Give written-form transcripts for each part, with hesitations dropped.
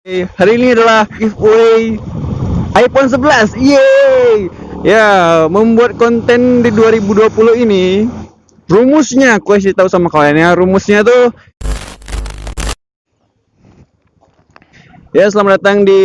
Hari ini adalah giveaway iPhone 11. Yeay. Ya, membuat konten di 2020 ini, rumusnya aku kasih tahu sama kalian ya. Rumusnya tuh, ya, selamat datang di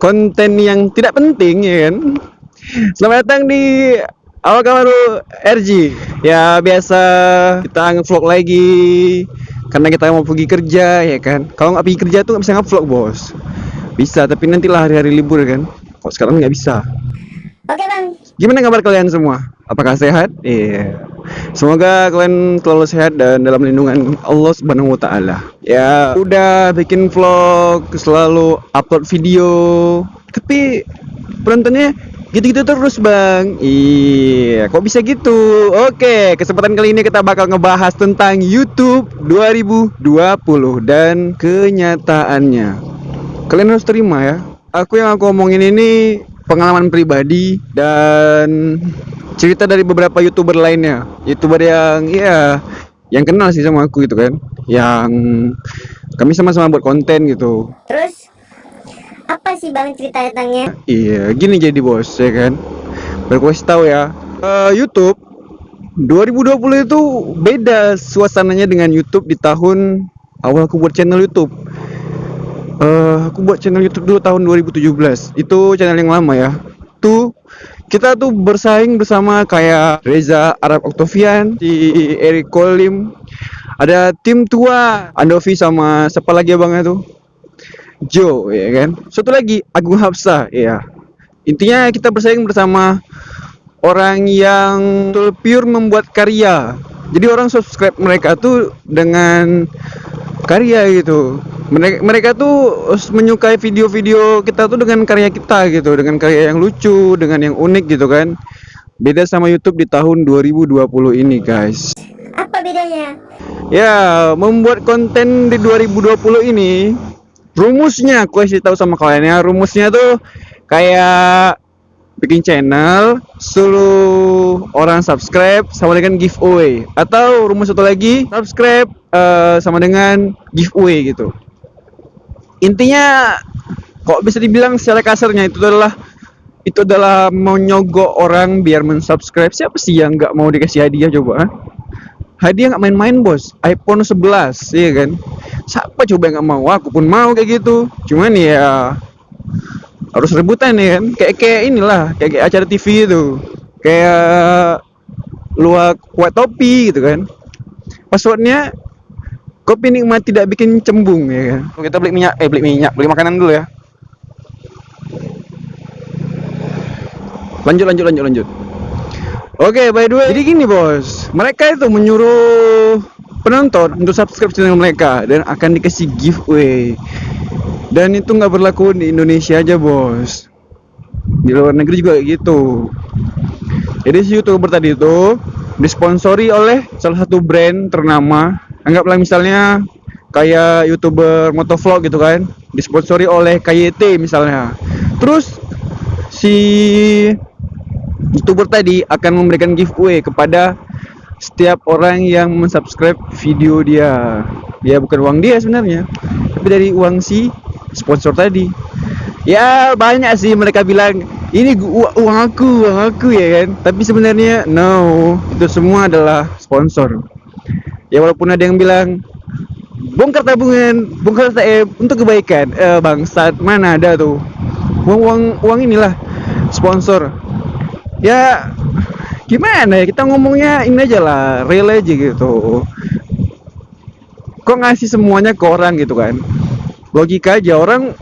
konten yang tidak penting, ya kan? Selamat datang di awal baru RG. Ya, biasa kita nge-vlog lagi karena kita mau pergi kerja, ya kan? Kalau nggak pergi kerja tuh nggak bisa nge-vlog, bos. Bisa, tapi nantilah hari-hari libur kan. Kok sekarang nggak bisa. Oke bang. Gimana kabar kalian semua? Apakah sehat? Iya. Semoga kalian selalu sehat dan dalam lindungan Allah Subhanahu wa taala. Ya, udah bikin vlog, selalu upload video. Tapi penontonnya gitu-gitu terus, Bang. Iya, kok bisa gitu? Oke, kesempatan kali ini kita bakal ngebahas tentang YouTube 2020 dan kenyataannya. Kalian harus terima ya. Aku omongin ini pengalaman pribadi dan cerita dari beberapa YouTuber lainnya. YouTuber yang yang kenal sih sama aku gitu kan. Yang kami sama-sama buat konten gitu. Terus apa sih bang cerita tentangnya? Iya, gini jadi bos ya kan. Baru kasih tahu ya. YouTube 2020 itu beda suasananya dengan YouTube di tahun awal aku buat channel YouTube. Aku buat channel YouTube dulu tahun 2017. Itu channel yang lama ya. Tuh kita tuh bersaing bersama kayak Reza Arab Octavian, si Eric Kolim, ada tim tua Andovi sama siapa lagi abangnya tuh? Joe ya kan. Satu lagi Agung Hapsah ya. Intinya kita bersaing bersama orang yang betul pure membuat karya. Jadi orang subscribe mereka tuh dengan karya gitu. Mereka tuh menyukai video-video kita tuh dengan karya kita gitu, dengan karya yang lucu, dengan yang unik gitu kan. Beda sama YouTube di tahun 2020 ini, guys. Apa bedanya? Ya, membuat konten di 2020 ini, rumusnya aku kasih tahu sama kalian ya. Rumusnya tuh kayak bikin channel, suruh orang subscribe sama dengan giveaway. Atau rumus satu lagi, subscribe sama dengan giveaway gitu. Intinya kok bisa dibilang secara kasarnya itu adalah menyogok orang biar mensubscribe. Siapa sih yang nggak mau dikasih hadiah coba? Hadiah nggak main-main bos, iPhone 11 iya kan. Siapa coba yang nggak mau? Aku pun mau kayak gitu. Cuman ya harus rebutan ya kan. Kayak inilah, kayak acara TV itu. Kayak luak kuat topi gitu kan. Passwordnya kopi nikmat tidak bikin cembung ya kan. Kita beli makanan dulu ya. Lanjut. Oke, by the way, jadi gini bos, mereka itu menyuruh penonton untuk subscribe channel mereka dan akan dikasih giveaway. Dan itu nggak berlaku di Indonesia aja bos, di luar negeri juga kayak gitu. Jadi si YouTuber tadi itu disponsori oleh salah satu brand ternama. Anggaplah misalnya kayak YouTuber motovlog gitu kan, disponsori oleh KYT misalnya. Terus si YouTuber tadi akan memberikan giveaway kepada setiap orang yang mensubscribe video dia. Ya bukan uang dia sebenarnya, tapi dari uang si sponsor tadi. Ya banyak sih mereka bilang ini uang aku ya kan. Tapi sebenarnya no, itu semua adalah sponsor. Ya walaupun ada yang bilang bongkar tabungan, bongkar ATM untuk kebaikan. Bangsat, mana ada tuh. Uang inilah sponsor. Ya gimana ya, kita ngomongnya ini aja lah, real aja gitu. Kok ngasih semuanya ke orang gitu kan? Logika aja orang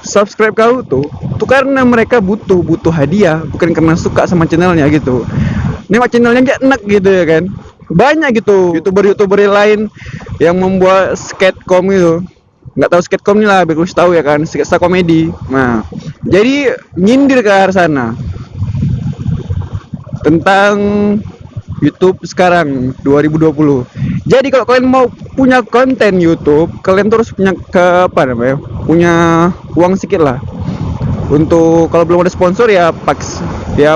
subscribe kau tuh karena mereka butuh hadiah, bukan karena suka sama channelnya gitu. Nengok channelnya aja enak gitu ya kan. Banyak gitu YouTuber lain yang membuat sketcom gitu. Nggak tahu sketcom ini lah, bagus tahu ya kan, sketsa komedi. Nah, jadi nyindir ke arah sana tentang YouTube sekarang 2020. Jadi kalau kalian mau punya konten YouTube, kalian terus punya punya uang sedikit lah. Untuk kalau belum ada sponsor ya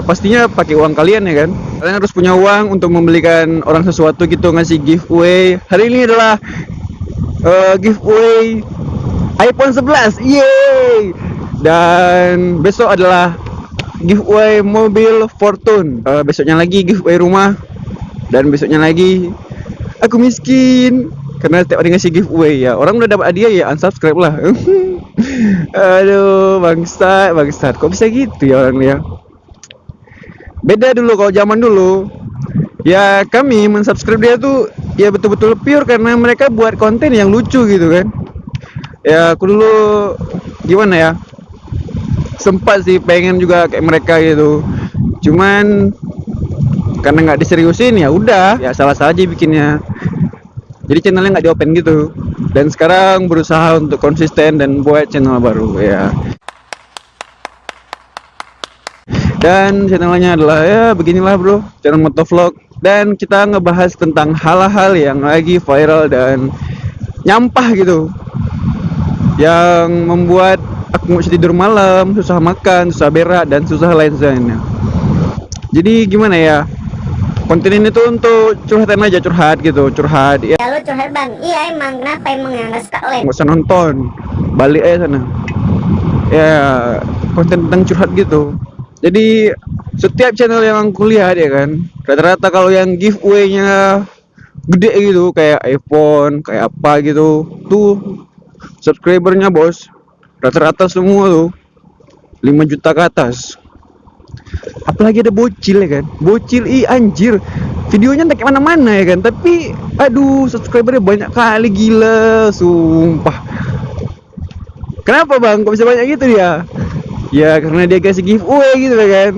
pastinya pakai uang kalian ya kan. Kalian harus punya uang untuk membelikan orang sesuatu gitu, ngasih giveaway. Hari ini adalah giveaway iPhone 11. Yeay. Dan besok adalah giveaway mobil Fortune. Besoknya lagi giveaway rumah. Dan besoknya lagi aku miskin karena setiap hari ngasih giveaway ya. Orang udah dapat hadiah ya unsubscribe lah. Aduh, bangsat. Kok bisa gitu ya orang ya? Beda dulu kalau zaman dulu. Ya kami mensubscribe dia tuh ya betul-betul pure karena mereka buat konten yang lucu gitu kan. Ya aku dulu gimana ya? Sempat sih pengen juga kayak mereka gitu. Cuman karena nggak diseriusin ya udah ya salah aja bikinnya, jadi channelnya nggak diopen gitu. Dan sekarang berusaha untuk konsisten dan buat channel baru ya. Dan channelnya adalah ya beginilah bro, channel motovlog. Dan kita ngebahas tentang hal-hal yang lagi viral dan nyampah gitu, yang membuat aku nggak bisa tidur malam, susah makan, susah berak, dan susah lain-lainnya. Jadi gimana ya, konten ini tuh untuk curhatan aja, curhat ya. Ya lu curhat bang, iya emang kenapa emang yang gak suka lem? Nggak usah nonton, balik aja sana ya, konten tentang curhat gitu. Jadi setiap channel yang aku lihat ya kan, rata-rata kalau yang giveaway-nya gede gitu kayak iPhone, kayak apa gitu tuh, subscribernya bos rata-rata semua tuh 5 juta ke atas. Apalagi ada bocil ya kan, bocil anjir, videonya entah kayak mana-mana ya kan, tapi aduh subscribernya banyak kali, gila sumpah. Kenapa bang kok bisa banyak gitu dia? Ya karena dia kasih giveaway gitu kan.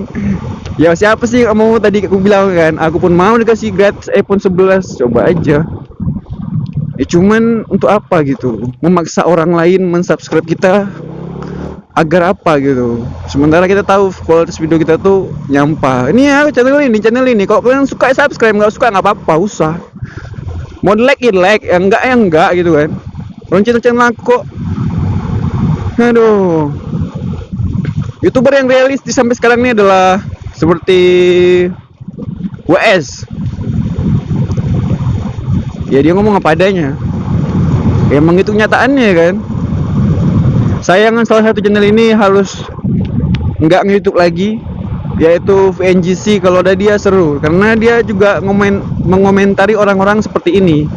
Ya siapa sih yang mau, tadi aku bilang kan, aku pun mau dikasih gratis iPhone 11, coba aja. Ya cuman untuk apa gitu, memaksa orang lain mensubscribe kita agar apa gitu, sementara kita tahu kualitas video kita tuh nyampah. Ini ya channel ini, kalau kalian suka subscribe, nggak suka nggak apa-apa, usah. Mau like ya enggak gitu kan. Orang channel aku kok. Aduh, YouTuber yang realistis sampai sekarang ini adalah seperti WS. Ya dia ngomong apa adanya, emang itu kenyataannya kan. Sayang salah satu channel ini harus nggak nge-YouTube lagi, yaitu VNGC. Kalau ada dia seru, karena dia juga mengomentari orang-orang seperti ini.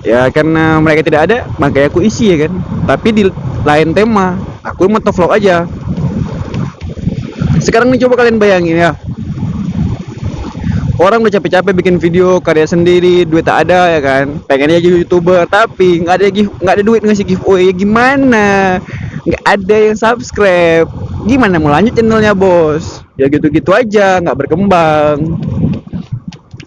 Ya karena mereka tidak ada, makanya aku isi ya kan. Tapi di lain tema, aku motovlog aja. Sekarang nih coba kalian bayangin ya, orang udah capek-capek bikin video karya sendiri, duit tak ada ya kan, pengennya jadi YouTuber tapi nggak ada duit ngasih giveaway, gimana? Nggak ada yang subscribe, gimana mau lanjut channelnya bos? Ya gitu-gitu aja, nggak berkembang.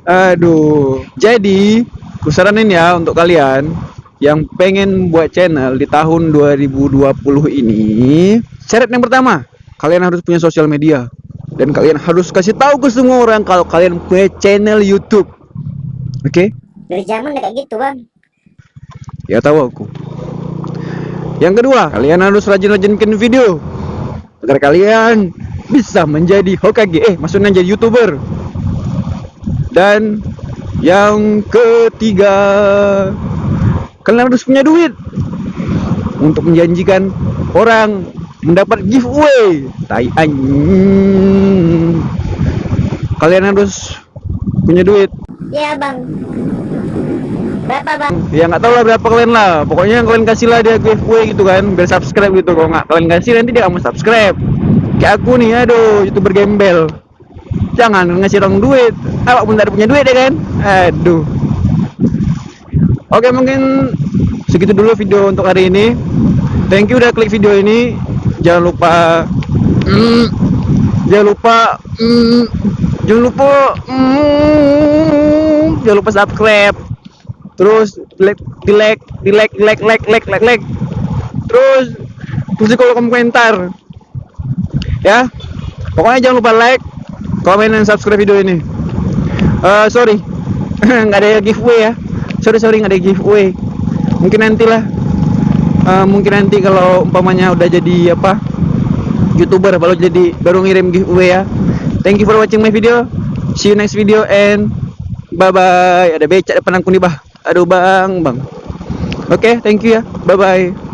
Aduh, jadi aku saranin ya untuk kalian yang pengen buat channel di tahun 2020 ini, syarat yang pertama, kalian harus punya sosial media. Dan kalian harus kasih tahu ke semua orang kalau kalian punya channel YouTube. Oke? Dari zaman udah kayak gitu bang. Ya tahu aku. Yang kedua, kalian harus rajin-rajin bikin video agar kalian bisa menjadi Hokage, maksudnya jadi YouTuber. Dan yang ketiga, kalian harus punya duit untuk menjanjikan orang mendapat giveaway. Kalian harus punya duit. Iya bang. Berapa bang? Ya nggak tahu lah berapa kalian lah. Pokoknya kalian kasih lah dia giveaway gitu kan, biar subscribe gitu. Kalau nggak kalian kasih nanti dia nggak mau subscribe. Kayak aku nih, aduh, YouTuber gembel. Jangan ngasih orang duit. Awak pun tidak punya duit ya kan? Aduh. Oke, mungkin segitu dulu video untuk hari ini. Thank you udah klik video ini. Jangan lupa subscribe. Terus di like. Terus di kolom komentar. Ya. Pokoknya jangan lupa like, komen, dan subscribe video ini. Sorry. Nggak ada giveaway ya. Sorry nggak ada giveaway. Mungkin nanti kalau umpamanya udah jadi YouTuber, baru ngirim giveaway ya. Thank you for watching my video. See you next video and bye bye. Ada becak depan aku nih bah. Aduh bang. Oke, thank you ya. Bye bye.